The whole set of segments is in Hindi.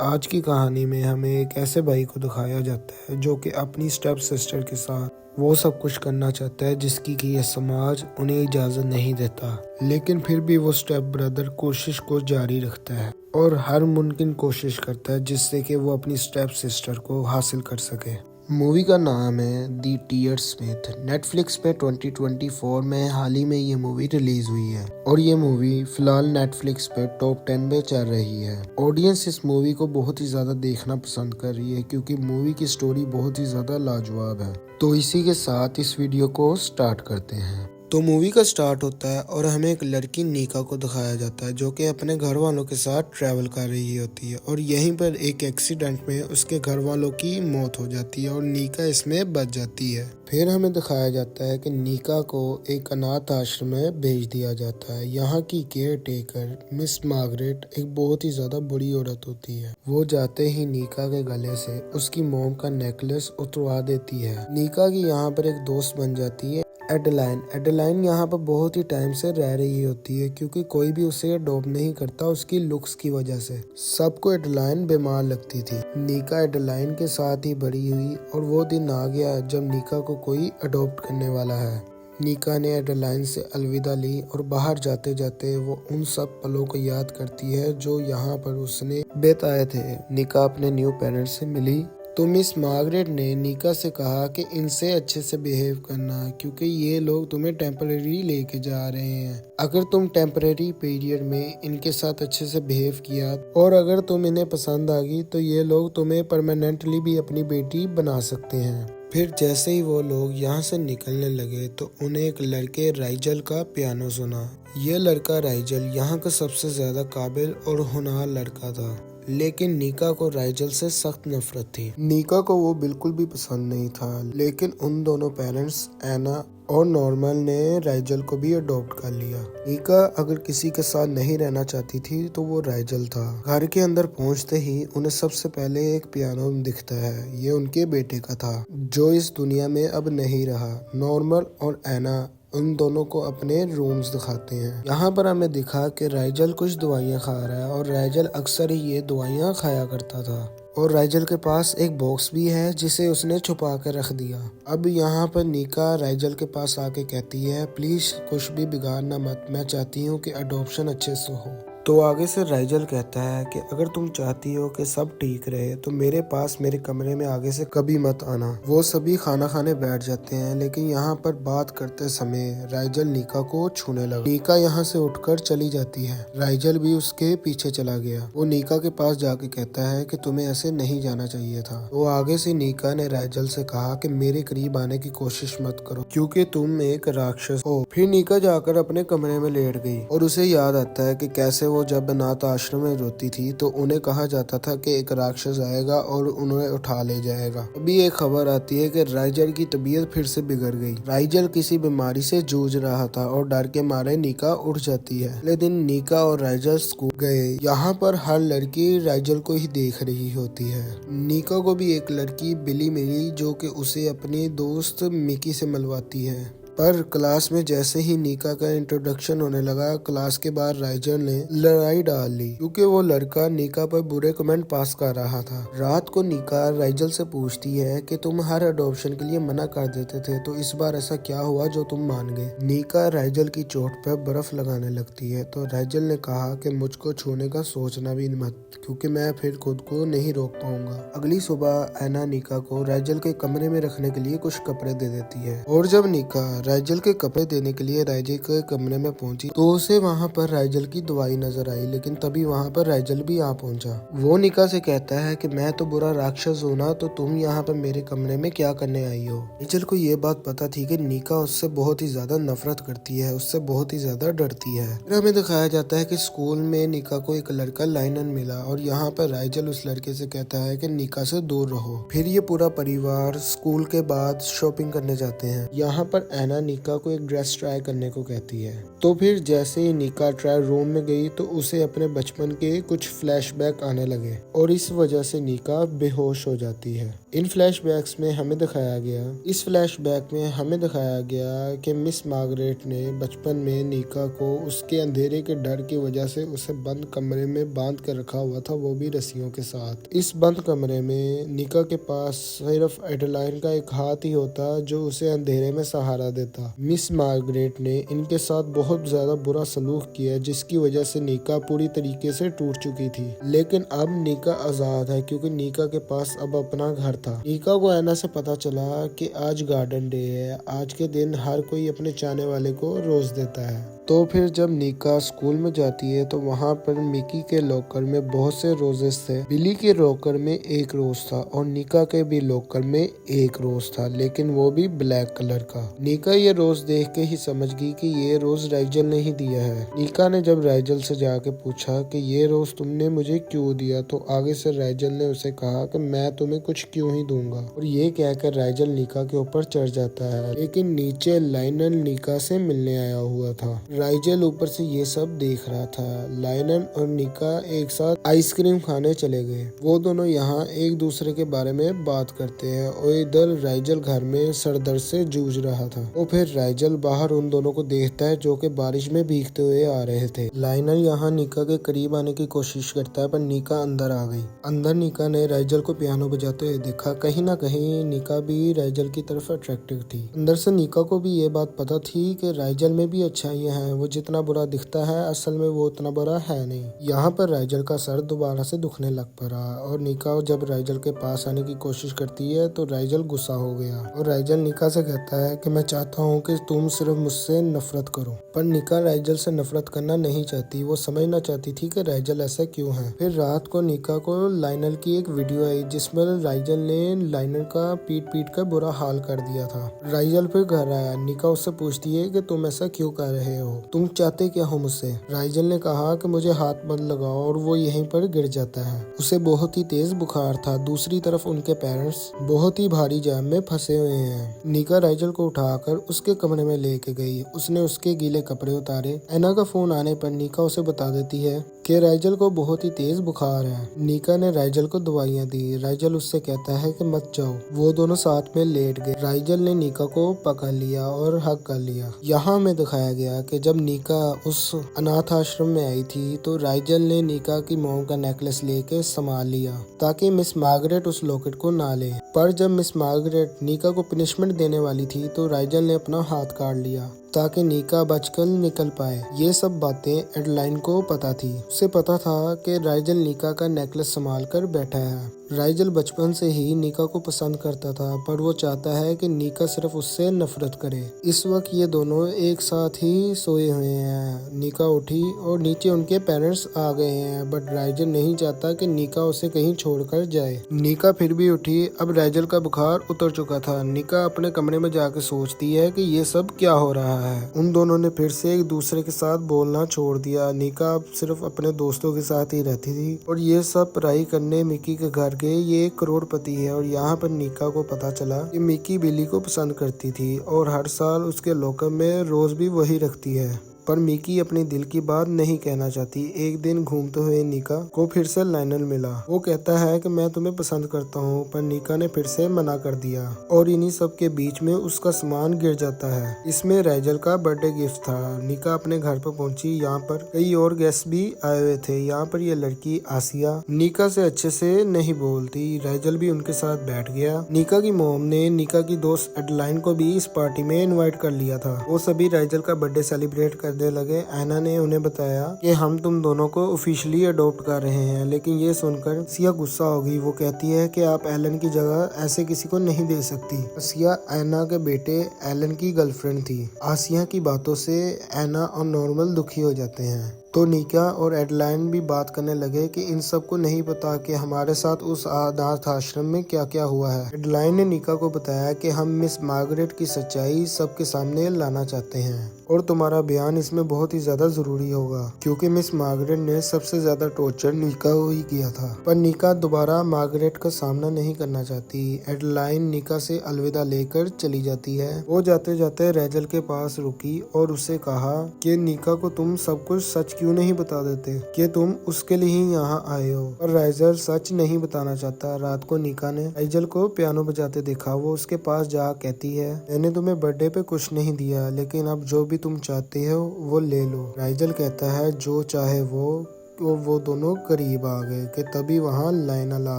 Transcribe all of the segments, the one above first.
आज की कहानी में हमें एक ऐसे भाई को दिखाया जाता है जो कि अपनी स्टेप सिस्टर के साथ वो सब कुछ करना चाहता है जिसकी कि यह समाज उन्हें इजाज़त नहीं देता, लेकिन फिर भी वो स्टेप ब्रदर कोशिश को जारी रखता है और हर मुमकिन कोशिश करता है जिससे कि वो अपनी स्टेप सिस्टर को हासिल कर सके। मूवी का नाम है दी टीयर स्मिथ। नेटफ्लिक्स पे 2024 में हाल ही में ये मूवी रिलीज हुई है और ये मूवी फिलहाल नेटफ्लिक्स पे टॉप 10 में चल रही है। ऑडियंस इस मूवी को बहुत ही ज्यादा देखना पसंद कर रही है क्योंकि मूवी की स्टोरी बहुत ही ज्यादा लाजवाब है। तो इसी के साथ इस वीडियो को स्टार्ट करते हैं। तो मूवी का स्टार्ट होता है और हमें एक लड़की नीका को दिखाया जाता है जो कि अपने घर वालों के साथ ट्रैवल कर रही होती है और यहीं पर एक एक्सीडेंट में उसके घर वालों की मौत हो जाती है और नीका इसमें बच जाती है। फिर हमें दिखाया जाता है कि नीका को एक अनाथ आश्रम में भेज दिया जाता है। यहाँ की केयर टेकर मिस मार्गरेट एक बहुत ही ज्यादा बुरी औरत होती है। वो जाते ही नीका के गले से उसकी मोम का नेकलेस उतरवा देती है। नीका की यहाँ पर एक दोस्त बन जाती है एडेलाइन यहाँ पर बहुत ही टाइम से रह रही होती है क्योंकि कोई भी उसे अडॉप्ट नहीं करता उसकी लुक्स की वजह से। सबको एडेलाइन बीमार लगती थी। नीका एडेलाइन के साथ ही बड़ी हुई और वो दिन आ गया जब नीका को कोई अडॉप्ट करने वाला है। नीका ने एडेलाइन से अलविदा ली और बाहर जाते जाते वो उन सब पलों को याद करती है जो यहाँ पर उसने बिताए थे। नीका अपने न्यू पेरेंट्स से मिली तो मिस मार्गरेट ने नीका से कहा कि इनसे अच्छे से बिहेव करना क्योंकि ये लोग तुम्हें टेम्परेरी लेके जा रहे हैं। अगर तुम टेम्परेरी पीरियड में इनके साथ अच्छे से बिहेव किया और अगर तुम इन्हें पसंद आ गई तो ये लोग तुम्हें परमानेंटली भी अपनी बेटी बना सकते हैं। फिर जैसे ही वो लोग यहाँ से निकलने लगे तो उन्हें एक लड़के राइजल का पियानो सुना। ये लड़का राइजल यहाँ का सबसे ज्यादा काबिल और होनहार लड़का था, लेकिन नीका को राइजल से सख्त नफरत थी। नीका को वो बिल्कुल भी पसंद नहीं था, लेकिन उन दोनों पेरेंट्स एना और नॉर्मल ने राइजल को भी अडॉप्ट कर लिया। नीका अगर किसी के साथ नहीं रहना चाहती थी तो वो राइजल था। घर के अंदर पहुंचते ही उन्हें सबसे पहले एक पियानो दिखता है। ये उनके बेटे का था जो इस दुनिया में अब नहीं रहा। नॉर्मल और एना उन दोनों को अपने रूम्स दिखाते हैं। यहाँ पर हमें दिखा कि राइजल कुछ दवाइयाँ खा रहा है और राइजल अक्सर ही ये दवाइयाँ खाया करता था और राइजल के पास एक बॉक्स भी है जिसे उसने छुपा कर रख दिया। अब यहाँ पर नीका राइजल के पास आके कहती है, प्लीज कुछ भी बिगाड़ना मत, मैं चाहती हूँ कि अडॉप्शन अच्छे से हो। तो आगे से राइजल कहता है कि अगर तुम चाहती हो कि सब ठीक रहे तो मेरे पास मेरे कमरे में आगे से कभी मत आना। वो सभी खाना खाने बैठ जाते हैं, लेकिन यहाँ पर बात करते समय राइजल नीका को छूने लगा। नीका यहाँ से उठकर चली जाती है। राइजल भी उसके पीछे चला गया। वो नीका के पास जाके कहता है कि तुम्हें ऐसे नहीं जाना चाहिए था। तो आगे से नीका ने राइजल से कहा कि मेरे करीब आने की कोशिश मत करो क्योंकि तुम एक राक्षस हो। फिर नीका जाकर अपने कमरे में लेट गई और उसे याद आता है कि कैसे वो जब अनाथ आश्रम में रोती थी तो उन्हें कहा जाता था कि एक राक्षस आएगा और उन्हें उठा ले जाएगा। अभी एक खबर आती है कि राइजल की तबीयत फिर से बिगड़ गई। राइजल किसी बीमारी से जूझ रहा था और डर के मारे नीका उठ जाती है। अगले दिन नीका और राइजल स्कूल गए। यहाँ पर हर लड़की राइजल को ही देख रही होती है। नीका को भी एक लड़की बिली मिली जो कि उसे अपनी दोस्त मिकी से मिलवाती है। पर क्लास में जैसे ही नीका का इंट्रोडक्शन होने लगा, क्लास के बाहर राइजल ने लड़ाई डाल ली क्योंकि वो लड़का नीका पर बुरे कमेंट पास कर रहा था। रात को नीका राइजल से पूछती है कि तुम हर अडॉप्शन के लिए मना कर देते थे तो इस बार ऐसा क्या हुआ जो तुम मान गए। नीका राइजल की चोट पर बर्फ लगाने लगती है तो राइजल ने कहा कि मुझको छूने का सोचना भी मत क्योंकि मैं फिर खुद को नहीं रोक पाऊंगा। अगली सुबह एना नीका को राइजल के कमरे में रखने के लिए कुछ कपड़े दे देती है और जब नीका राइजल के कपड़े देने के लिए राइजल के कमरे में पहुंची तो उसे वहां पर राइजल की दवाई नजर आई, लेकिन तभी वहां पर राइजल भी आ पहुंचा। वो नीका से कहता है कि मैं तो बुरा राक्षस हूँ ना, तो तुम यहाँ पर मेरे कमरे में क्या करने आई हो। राइजल को ये बात पता थी कि नीका उससे बहुत ही ज्यादा नफरत करती है, उससे बहुत ही ज्यादा डरती है। फिर हमें दिखाया जाता है कि स्कूल में नीका को एक लड़का लाइनन मिला और यहाँ पर राइजल उस लड़के से कहता है कि नीका से दूर रहो। फिर ये पूरा परिवार स्कूल के बाद शॉपिंग करने जाते हैं। यहाँ पर एना नीका को एक ड्रेस ट्राई करने को कहती है। तो फिर जैसे ही नीका ट्रायल रूम में गई तो उसे अपने बचपन के कुछ फ्लैशबैक आने लगे और इस वजह से नीका बेहोश हो जाती है। इन फ्लैशबैक्स में हमें दिखाया गया इस फ्लैशबैक में हमें दिखाया गया कि मिस मार्गरेट ने बचपन में नीका को उसके अंधेरे के डर की वजह से उसे बंद कमरे में बांध कर रखा हुआ था, वो भी रस्सियों के साथ। इस बंद कमरे में नीका के पास सिर्फ एडेलाइन का एक हाथ ही होता जो उसे अंधेरे में सहारा देता। मिस मार्गरेट ने इनके साथ बहुत ज्यादा बुरा सलूक किया, जिसकी वजह से नीका पूरी तरीके से टूट चुकी थी। लेकिन अब नीका आजाद है क्योंकि नीका के पास अब अपना घर था। नीका को ऐना से पता चला कि आज गार्डन डे है, आज के दिन हर कोई अपने चाहने वाले को रोज देता है। तो फिर जब नीका स्कूल में जाती है तो वहाँ पर मिकी के लॉकर में बहुत से रोजेस थे। बिली के लॉकर में एक रोज था और नीका के भी लॉकर में एक रोज था, लेकिन वो भी ब्लैक कलर का। नीका ये रोज देख के ही समझ गई कि ये रोज राइजल ने ही दिया है। नीका ने जब राइजल से जाके पूछा कि ये रोज तुमने मुझे क्यों दिया, तो आगे से राइजल ने उसे कहा कि मैं तुम्हें कुछ क्यों ही दूंगा। और ये कहकर राइजल नीका के ऊपर चढ़ जाता है, लेकिन नीचे लाइनल नीका से मिलने आया हुआ था। राइजल ऊपर से ये सब देख रहा था। लाइनल और नीका एक साथ आइसक्रीम खाने चले गए। वो दोनों यहाँ एक दूसरे के बारे में बात करते हैं और इधर राइजल घर में सरदर्द से जूझ रहा था। और फिर राइजल बाहर उन दोनों को देखता है जो कि बारिश में भीगते हुए आ रहे थे। लाइनल यहाँ नीका के करीब आने की कोशिश करता है पर नीका अंदर आ गई। अंदर नीका ने राइजल को पियानो बजाते हुए देखा। कहीं ना कहीं नीका भी राइजल की तरफ अट्रैक्टिव थी। अंदर से नीका को भी ये बात पता थी कि राइजल में भी अच्छाइयाँ हैं, वो जितना बुरा दिखता है असल में वो उतना बुरा है नहीं। यहाँ पर राइजल का सर दोबारा से दुखने लग पड़ा और नीका जब राइजल के पास आने की कोशिश करती है तो राइजल गुस्सा हो गया और राइजल नीका से कहता है कि मैं चाहता हूँ कि तुम सिर्फ मुझसे नफरत करो। पर नीका राइजल से नफरत करना नहीं चाहती, वो समझना चाहती थी कि राइजल ऐसा क्यों है। फिर रात को नीका को लाइनल की एक वीडियो आई जिसमें राइजल ने लाइनल का पीट पीट कर बुरा हाल कर दिया था। राइजल फिर घर आया। नीका उससे पूछती है कि तुम ऐसा क्यों कर रहे हो, तुम चाहते क्या हो मुझसे। राइजल ने कहा कि मुझे हाथ मत लगाओ और वो यहीं पर गिर जाता है। उसे बहुत ही तेज बुखार था। दूसरी तरफ उनके पेरेंट्स बहुत ही भारी जाम में फंसे हुए हैं। नीका राइजल को उठाकर उसके कमरे में लेके गई। उसने उसके गीले कपड़े उतारे। ऐना का फोन आने पर नीका उसे बता देती है कि राइजल को बहुत ही तेज बुखार है। नीका ने राइजल को दवाइयाँ दी। राइजल उससे कहता है कि मत जाओ। वो दोनों साथ में लेट गए। राइजल ने नीका को पकड़ लिया और हक कर लिया। यहाँ में दिखाया गया कि जब नीका उस अनाथ आश्रम में आई थी तो राइजल ने नीका की मोम का नेकलेस लेके संभाल लिया ताकि मिस मार्गरेट उस लॉकेट को ना ले। पर जब मिस मार्गरेट नीका को पनिशमेंट देने वाली थी तो राइजल ने अपना हाथ काट लिया ताकि नीका बचकर निकल पाए। ये सब बातें एडेलाइन को पता थी। उसे पता था कि राइजल नीका का नेकलेस संभाल कर बैठा है। राइजल बचपन से ही नीका को पसंद करता था पर वो चाहता है कि नीका सिर्फ उससे नफरत करे। इस वक्त ये दोनों एक साथ ही सोए हुए हैं। नीका उठी और नीचे उनके पेरेंट्स आ गए हैं, बट राइजल नहीं चाहता कि नीका उसे कहीं छोड़कर जाए। नीका फिर भी उठी। अब राइजल का बुखार उतर चुका था। नीका अपने कमरे में जाकर सोचती है कि ये सब क्या हो रहा है। उन दोनों ने फिर से एक दूसरे के साथ बोलना छोड़ दिया। नीका अब सिर्फ अपने दोस्तों के साथ ही रहती थी और ये सब पढ़ाई करने मिकी के घर गए। ये एक करोड़पति है और यहाँ पर नीका को पता चला कि मिकी बिली को पसंद करती थी और हर साल उसके लॉकर में रोज भी वही रखती है। पर मिकी अपने दिल की बात नहीं कहना चाहती। एक दिन घूमते हुए नीका को फिर से लाइनल मिला। वो कहता है कि मैं तुम्हें पसंद करता हूँ, पर नीका ने फिर से मना कर दिया और इन्हीं सब के बीच में उसका सामान गिर जाता है। इसमें राइजल का बर्थडे गिफ्ट था। नीका अपने घर पर पहुंची। यहाँ पर कई और गेस्ट भी आए हुए थे। यहाँ पर ये लड़की आसिया नीका से अच्छे से नहीं बोलती। राइजल भी उनके साथ बैठ गया। नीका की मोम ने नीका की दोस्त एडेलाइन को भी इस पार्टी में इन्वाइट कर लिया था। वो सभी राइजल का बर्थडे सेलिब्रेट कर लगे। ऐना ने उन्हें बताया कि हम तुम दोनों को ऑफिशियली अडॉप्ट कर रहे हैं, लेकिन ये सुनकर सिया गुस्सा हो गई। वो कहती है कि आप एलन की जगह ऐसे किसी को नहीं दे सकती। सिया ऐना के बेटे एलन की गर्लफ्रेंड थी। आसिया की बातों से ऐना और नॉर्मल दुखी हो जाते हैं। तो नीका और एडेलाइन भी बात करने लगे कि इन सबको नहीं पता कि हमारे साथ उस अनाथ आश्रम में क्या क्या हुआ है। एडेलाइन ने नीका को बताया कि हम मिस मार्गरेट की सच्चाई सबके सामने लाना चाहते हैं। और तुम्हारा बयान इसमें बहुत ही ज्यादा जरूरी होगा, क्योंकि मिस मार्गरेट ने सबसे ज्यादा टॉर्चर निका को ही किया था। पर निका दोबारा मार्गरेट का सामना नहीं करना चाहती। एडलाइन निका से अलविदा लेकर चली जाती है। वो जाते जाते राइजल के पास रुकी और उससे कहा कि निका को तुम सब कुछ सच क्यों नहीं बता देते, कि तुम उसके लिए ही यहाँ आए हो। और राइजल सच नहीं बताना चाहता। रात को निका ने राइजल को पियानो बजाते देखा। वो उसके पास जा कहती है, मैंने तुम्हें बर्थडे पे कुछ नहीं दिया, लेकिन अब जो भी तुम चाहते हो वो ले लो। राइजल कहता है जो चाहे वो दोनों करीब आ गए कि तभी वहाँ लायनल आ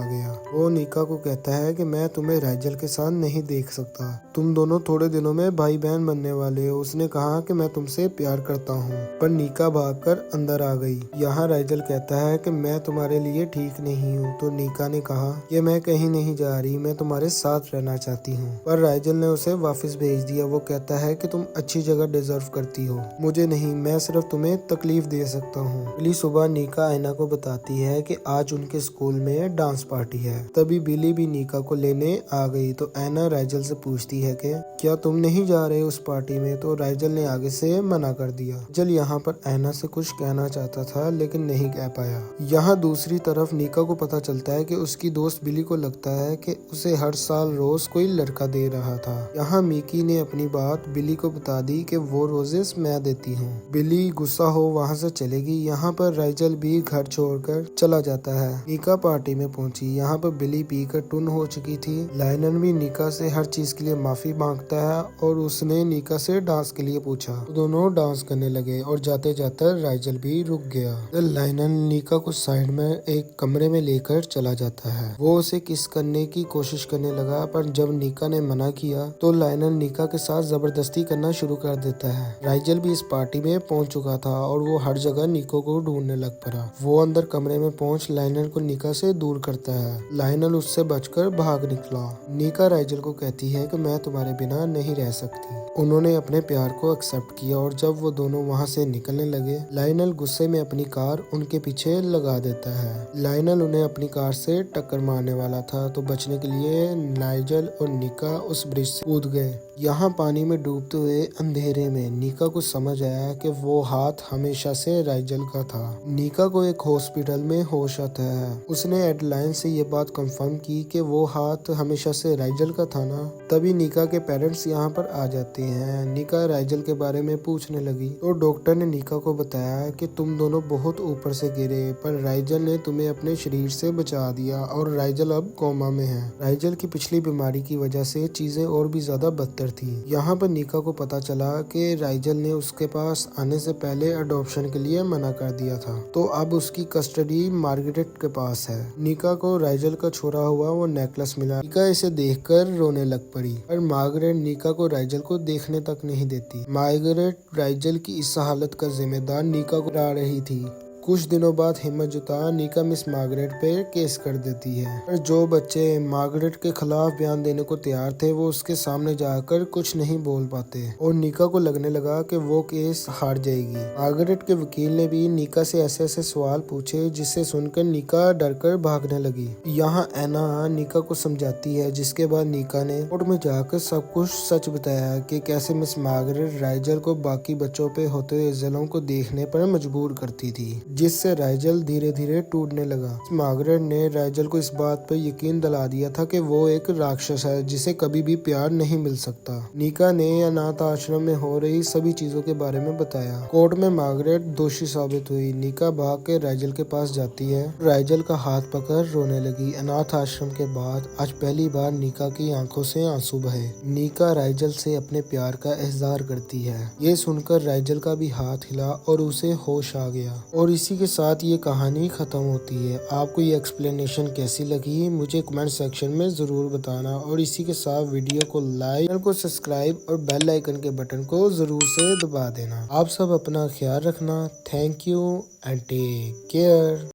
गया। वो निका को कहता है कि मैं तुम्हें राइजल के साथ नहीं देख सकता, तुम दोनों थोड़े दिनों में भाई बहन बनने वाले हो। उसने कहा कि मैं तुमसे प्यार करता हूँ, पर निका भागकर अंदर आ गई। यहाँ राइजल कहता है कि मैं तुम्हारे लिए ठीक नहीं हूँ। तो निका ने कहा कि मैं कहीं नहीं जा रही, मैं तुम्हारे साथ रहना चाहती हूँ। पर राइजल ने उसे वापस भेज दिया। वो कहता है कि तुम अच्छी जगह डिजर्व करती हो, मुझे नहीं, मैं सिर्फ तुम्हें तकलीफ दे सकता हूँ। अगली सुबह निका ऐना को बताती है कि आज उनके स्कूल में डांस पार्टी है। तभी बिली भी निका को लेने आ गई। तो ऐना राइजल से पूछती है कि क्या तुम नहीं जा रहे उस पार्टी में। तो राइजल ने आगे से मना कर दिया। राइजल यहाँ पर ऐना से कुछ कहना चाहता था, लेकिन नहीं कह पाया। यहाँ दूसरी तरफ निका को पता चलता है कि उसकी दोस्त बिली को लगता है कि उसे हर साल रोज कोई लड़का दे रहा था। यहाँ मिकी ने अपनी बात बिली को बता दी कि वो रोजेस मैं देती हूँ। बिली गुस्सा हो वहाँ से चलेगी। यहाँ पर राइजल भी घर छोड़कर चला जाता है। निका पार्टी में पहुंची। यहाँ पर बिली पीकर टुन हो चुकी थी। लायनल भी निका से हर चीज के लिए माफी मांगता है और उसने निका से डांस के लिए पूछा। तो दोनों डांस करने लगे और जाते जाते राइजल भी रुक गया। लायनल निका को साइड में एक कमरे में लेकर चला जाता है। वो उसे किस करने की कोशिश करने लगा, पर जब निका ने मना किया तो लायनल निका के साथ जबरदस्ती करना शुरू कर देता है। राइजल भी इस पार्टी में पहुंच चुका था और वो हर जगह निको को ढूंढने लग पड़ा। वो अंदर कमरे में पहुंच लायनल को निका से दूर करता है। लायनल उससे बचकर भाग निकला। निका राइजल को कहती है कि मैं तुम्हारे बिना नहीं रह सकती। उन्होंने अपने प्यार को एक्सेप्ट किया और जब वो दोनों वहाँ से निकलने लगे, लायनल गुस्से में अपनी कार उनके पीछे लगा देता है। लायनल उन्हें अपनी कार से टक्कर मारने वाला था, तो बचने के लिए नाइजल और निका उस ब्रिज से कूद गए। यहाँ पानी में डूबते हुए अंधेरे में निका को समझ आया कि वो हाथ हमेशा से राइजल का था। निका को एक हॉस्पिटल में होश आता है। उसने एडलाइन से ये बात कंफर्म की कि वो हाथ हमेशा से राइजल का था ना। तभी निका के पेरेंट्स यहाँ पर आ जाते हैं। निका राइजल के बारे में पूछने लगी तो डॉक्टर ने निका को बताया कि तुम दोनों बहुत ऊपर से गिरे, पर राइजल ने तुम्हें अपने शरीर से बचा दिया और राइजल अब कोमा में है। राइजल की पिछली बीमारी की वजह से चीजें और भी ज्यादा बदतर थी। यहाँ पर निका को पता चला कि राइजल ने उसके पास आने से पहले अडॉप्शन के लिए मना कर दिया था, तो अब उसकी कस्टडी मार्गरेट के पास है। निका को राइजल का छोड़ा हुआ वो नेकलेस मिला। निका इसे देखकर रोने लग पड़ी, पर मार्गरेट निका को राइजल को देखने तक नहीं देती। मार्गरेट राइजल की इस हालत का जिम्मेदार निका को ला रही थी। कुछ दिनों बाद हिम्मत जुटा निका मिस मार्गरेट पे केस कर देती है। पर जो बच्चे मार्गरेट के खिलाफ बयान देने को तैयार थे वो उसके सामने जाकर कुछ नहीं बोल पाते और निका को लगने लगा कि वो केस हार जाएगी। मार्गरेट के वकील ने भी निका से ऐसे ऐसे सवाल पूछे जिससे सुनकर निका डरकर भागने लगी। यहाँ ऐना निका को समझाती है, जिसके बाद निका ने कोर्ट में जाकर सब कुछ सच बताया कि कैसे मिस मार्गरेट राइजल को बाकी बच्चों पे होते हुए जुल्म को देखने पर मजबूर करती थी, जिससे राइजल धीरे धीरे टूटने लगा। मार्गरेट ने राइजल को इस बात पर यकीन दिला दिया था कि वो एक राक्षस है जिसे कभी भी प्यार नहीं मिल सकता। निका ने अनाथ आश्रम में हो रही सभी चीजों के बारे में बताया। कोर्ट में मार्गरेट दोषी साबित हुई। निका भाग के राइजल के पास जाती है। राइजल का हाथ पकड़ रोने लगी। अनाथ आश्रम के बाद आज पहली बार निका की आंखों से आंसू बहे। निका राइजल से अपने प्यार का इजहार करती है। ये सुनकर राइजल का भी हाथ हिला और उसे होश आ गया। और इसी के साथ ये कहानी खत्म होती है। आपको ये एक्सप्लेनेशन कैसी लगी मुझे कमेंट सेक्शन में जरूर बताना और इसी के साथ वीडियो को लाइक, चैनल को सब्सक्राइब और बेल आइकन के बटन को जरूर से दबा देना। आप सब अपना ख्याल रखना। Thank you and take care.